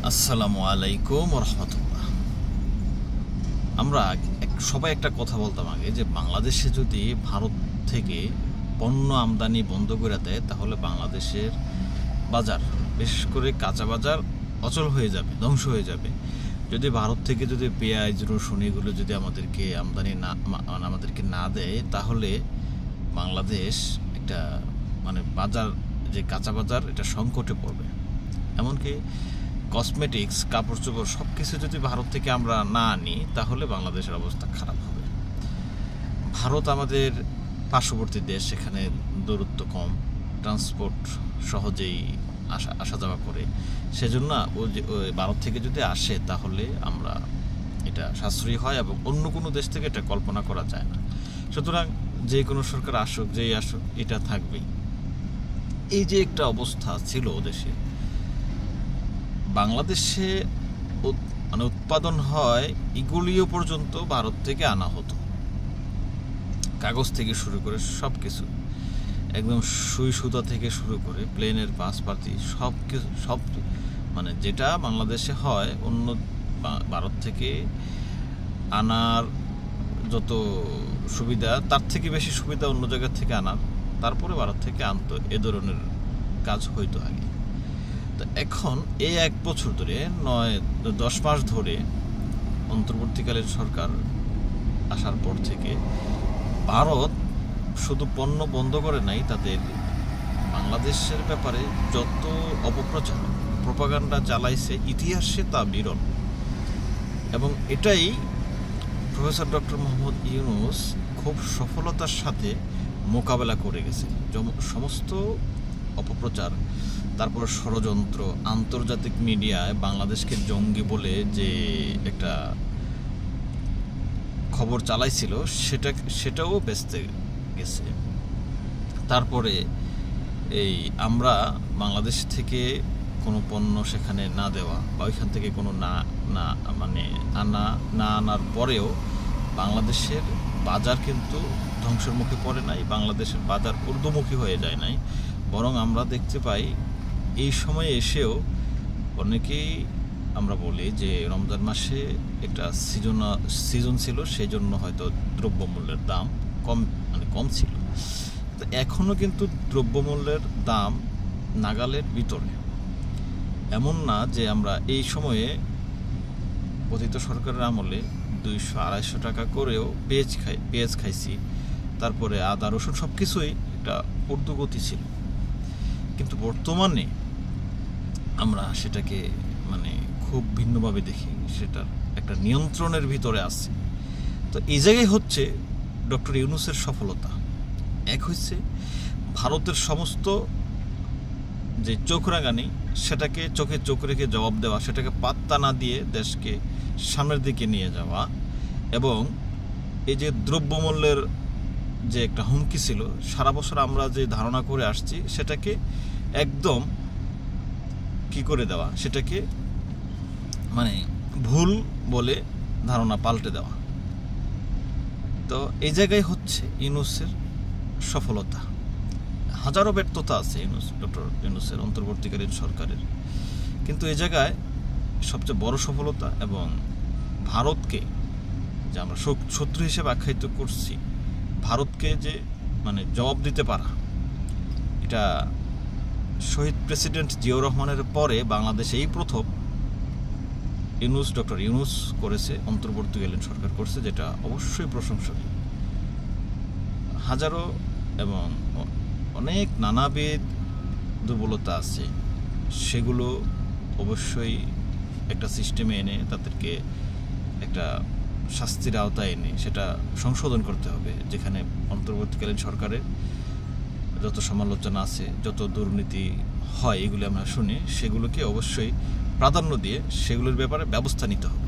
আসসালামু আলাইকুম রহমতুল্লাহ। আমরা সবাই একটা কথা বলতাম আগে যে বাংলাদেশে যদি ভারত থেকে পণ্য আমদানি বন্ধ করে দেয় তাহলে বাংলাদেশের বাজার, বিশেষ করে কাঁচা বাজার অচল হয়ে যাবে, ধ্বংস হয়ে যাবে। যদি ভারত থেকে যদি পেঁয়াজ, রসুন এগুলো যদি আমাদেরকে আমাদেরকে না দেয় তাহলে বাংলাদেশ একটা বাজার, যে কাঁচা বাজার, এটা সংকটে পড়বে। এমনকি কসমেটিক্স, কাপড় চোপড় সব কিছু যদি ভারত থেকে আমরা না আনি তাহলে বাংলাদেশের অবস্থা খারাপ হবে। ভারত আমাদের পার্শ্ববর্তী দেশ, সেখানে দূরত্ব কম, ট্রান্সপোর্ট সহজেই আসা যাওয়া করে, সেজন্য ভারত থেকে যদি আসে তাহলে আমরা এটা সাশ্রয়ী হয় এবং অন্য কোনো দেশ থেকে এটা কল্পনা করা যায় না। সুতরাং যে কোনো সরকার আসুক, যেই আসুক, এটা থাকবেই। এই যে একটা অবস্থা ছিল দেশে, বাংলাদেশে উৎপাদন হয় এগুলিও পর্যন্ত ভারত থেকে আনা হতো, কাগজ থেকে শুরু করে সব কিছু, একদম সুই সুতা থেকে শুরু করে প্লেনের পাসপাতি সব কিছু, যেটা বাংলাদেশে হয় অন্য ভারত থেকে আনার যত সুবিধা, তার থেকে বেশি সুবিধা অন্য জায়গা থেকে আনার, তারপরে ভারত থেকে আনতো, এ ধরনের কাজ হইতো আগে। তো এখন এই 1 বছর ধরে 9-10 মাস ধরে অন্তর্বর্তীকালীন সরকার আসার পর থেকে ভারত শুধু পণ্য বন্ধ করে নাই, তাদের বাংলাদেশের ব্যাপারে যত অপপ্রচার, প্রোপাগান্ডা চালাইছে ইতিহাসে তা বিরল। এবং এটাই প্রফেসর ডক্টর মোহাম্মদ ইউনূস খুব সফলতার সাথে মোকাবেলা করে গেছে। সমস্ত অপপ্রচার, তারপর ষড়যন্ত্র, আন্তর্জাতিক মিডিয়ায় বাংলাদেশকে জঙ্গি বলে যে একটা খবর চালাইছিল সেটাও বেচতে গেছে। তারপরে এই আমরা বাংলাদেশ থেকে কোনো পণ্য সেখানে না দেওয়া বা ওইখান থেকে কোনো না আনার পরেও বাংলাদেশের বাজার কিন্তু ধ্বংসের মুখে পড়ে নাই, বাংলাদেশের বাজার ঊর্ধ্বমুখী হয়ে যায় নাই। বরং আমরা দেখতে পাই এই সময়ে এসেও অনেকেই আমরা বলি যে রমজান মাসে একটা সিজন ছিল, সেই জন্য হয়তো দ্রব্যমূল্যের দাম কম ছিল। তো এখনও কিন্তু দ্রব্যমূল্যের দাম নাগালের ভিতরে। এমন না যে আমরা এই সময়ে পতিত সরকারের আমলে 200-250 টাকা করেও পেঁয়াজ খাইছি, তারপরে আদা, রসুন সব কিছুই একটা ঊর্ধ্বগতি ছিল। কিন্তু বর্তমানে আমরা সেটাকে খুব ভিন্নভাবে দেখি, সেটার একটা নিয়ন্ত্রণের ভিতরে আছে। তো এই জায়গায় হচ্ছে ডক্টর ইউনূসের সফলতা। এক হচ্ছে ভারতের সমস্ত যে চোখ রাঙানি, সেটাকে চোখে চোখ রেখে জবাব দেওয়া, সেটাকে পাত্তা না দিয়ে দেশকে সামনের দিকে নিয়ে যাওয়া। এবং এই যে দ্রব্যমূল্যের যে একটা হুমকি ছিল, সারা বছর আমরা যে ধারণা করে আসছি সেটাকে একদম কি করে দেওয়া, সেটাকে ভুল বলে ধারণা পাল্টে দেওয়া। তো এই জায়গায় হচ্ছে ইউনূসের সফলতা। হাজারো ব্যর্থতা আছে ডক্টর ইউনূসের, অন্তর্বর্তীকালীন সরকারের, কিন্তু এই জায়গায় সবচেয়ে বড় সফলতা। এবং ভারতকে যে আমরা শত্রু হিসেবে আখ্যায়িত করছি, ভারতকে যে জবাব দিতে পারা, এটা শহীদ প্রেসিডেন্ট জিয়াউর রহমানের পরে বাংলাদেশে এই প্রথম ডক্টর ইউনূস করেছে, অন্তর্বর্তীকালীন সরকার করছে, যেটা অবশ্যই প্রশংসনীয়। হাজারো এবং অনেক নানাবিধ দুর্বলতা আছে, সেগুলো অবশ্যই একটা সিস্টেমে এনে তাদেরকে একটা শাস্তির আওতায় এনে সেটা সংশোধন করতে হবে। যেখানে অন্তর্বর্তীকালীন সরকারের যত সমালোচনা আছে, যত দুর্নীতি হয়, এগুলি আমরা শুনি, সেগুলোকে অবশ্যই প্রাধান্য দিয়ে সেগুলোর ব্যাপারে ব্যবস্থা নিতে হবে।